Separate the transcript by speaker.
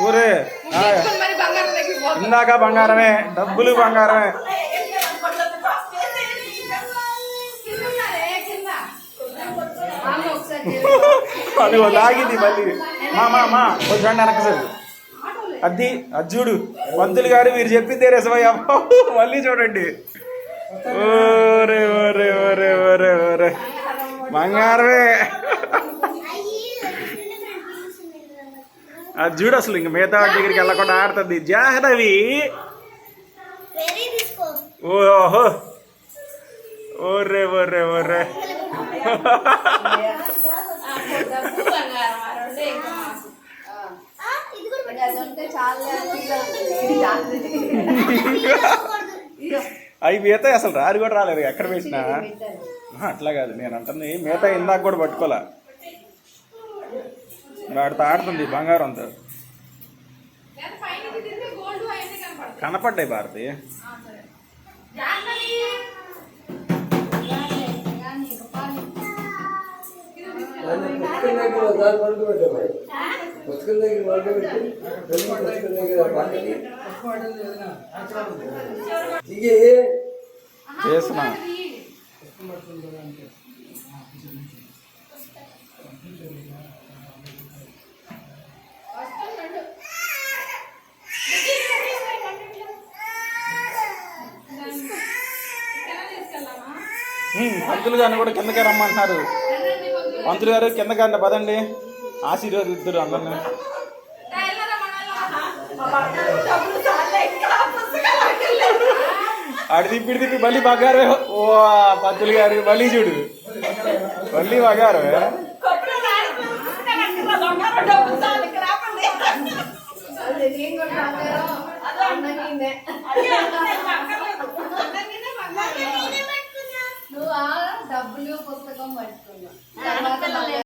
Speaker 1: ఊరే ఇందాక బంగారమే, డబ్బులు బంగారమే. అది లాగింది మళ్ళీ. మా కొంచెం వెనక్కి సార్. అది చూడు పంతులు గారు మీరు చెప్పిందే రసమయ్య. మళ్ళీ చూడండి. ఓరే ఓరే ఓరే ఓరే ఓరే బంగారమే. అది చూడు అసలు ఇంక మిగతా వాటి దగ్గరికి వెళ్ళకుండా ఆడుతుంది జాహ్నవి. ఓహో ఓరే ఓరే ఓరే. అవి మిగతా అసలు రారు కూడా రాలేదు ఎక్కడ పెట్టినా. అట్లా కాదు నేను అంటుంది, మిగతా ఇందాక కూడా పట్టుకోలే. వాడితో ఆడుతుంది బంగారం అంతా. కనపడ్డాయి భారతి. చేస్తున్నా పంతులు గారిని కూడా కిందకే రమ్మంటున్నారు. పంతులు గారు కిందకి పదండి, ఆశీర్వదిద్దరు అందరినీ. ఆడి తిప్పి మళ్ళీ బంగారు. ఓ పంతులు గారు మళ్ళీ చూడు, మళ్ళీ బంగారు.
Speaker 2: డబ్బులు పుస్తకం పట్టుకున్నా.